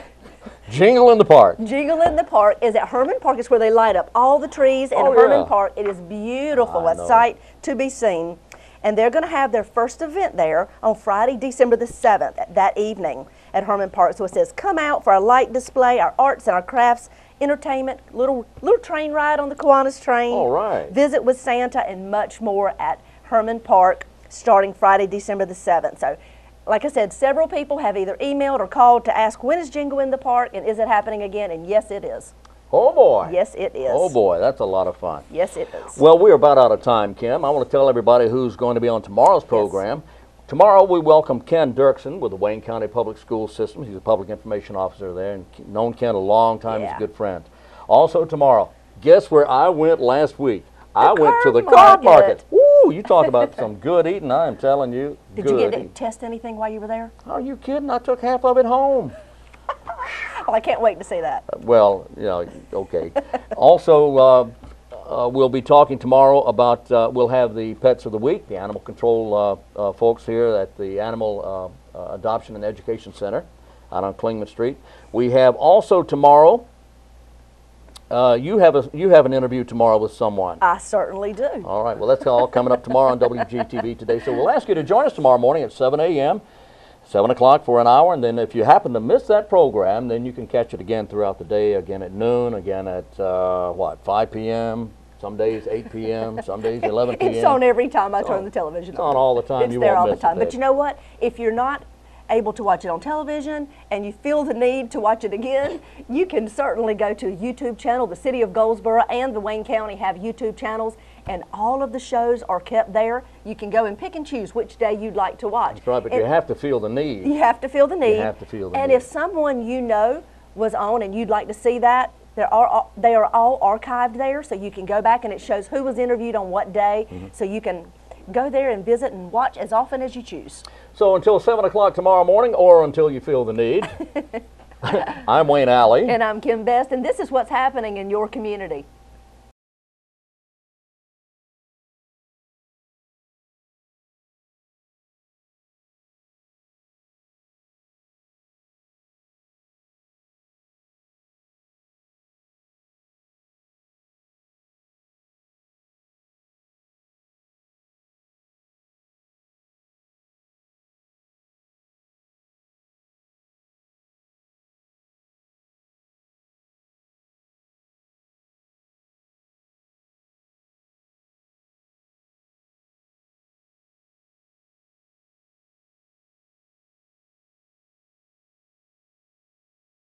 Jingle in the Park. Jingle in the Park is at Herman Park. It's where they light up all the trees in Herman Park. It is beautiful, a sight to be seen. And they're going to have their first event there on Friday, December the 7th, that evening at Herman Park. So it says, come out for our light display, our arts and our crafts, entertainment, little train ride on the Kiwanis train. All right. Visit with Santa and much more at Herman Park starting Friday, December the 7th. So, like I said, several people have either emailed or called to ask, when is Jingle in the Park and is it happening again? And yes, it is. Oh, boy. Yes, it is. Oh, boy. That's a lot of fun. Yes, it is. Well, we're about out of time, Kim. I want to tell everybody who's going to be on tomorrow's program. Yes. Tomorrow, we welcome Ken Dirksen with the Wayne County Public School System. He's a public information officer there and known Ken a long time. He's a good friend. Also tomorrow, guess where I went last week? I went to the carb market. Woo! You talk about some good eating. I am telling you. Did you get to test anything while you were there? Are you kidding? I took half of it home. Well, I can't wait to see that. Well, you know, okay. Also, we'll be talking tomorrow about, we'll have the Pets of the Week, the animal control folks here at the Animal Adoption and Education Center out on Clingman Street. We have also tomorrow, you have an interview tomorrow with someone. I certainly do. All right. Well, that's all coming up tomorrow on WGTV today. So we'll ask you to join us tomorrow morning at 7 a.m., 7 o'clock for an hour. And then if you happen to miss that program, then you can catch it again throughout the day, again at noon, again at, 5 p.m., some days 8 p.m., some days 11 p.m. It's on every time I turn the television on. It's on all the time. It's there all the time. But you know what? If you're not able to watch it on television and you feel the need to watch it again, you can certainly go to a YouTube channel. The City of Goldsboro and the Wayne County have YouTube channels, and all of the shows are kept there. You can go and pick and choose which day you'd like to watch. That's right, but you have to feel the need. You have to feel the need. You have to feel the need. need. If someone you know was on and you'd like to see that, they are all archived there, so you can go back and it shows who was interviewed on what day, so you can go there and visit and watch as often as you choose. So until 7 o'clock tomorrow morning, or until you feel the need, I'm Wayne Alley. And I'm Kim Best, and this is what's happening in your community.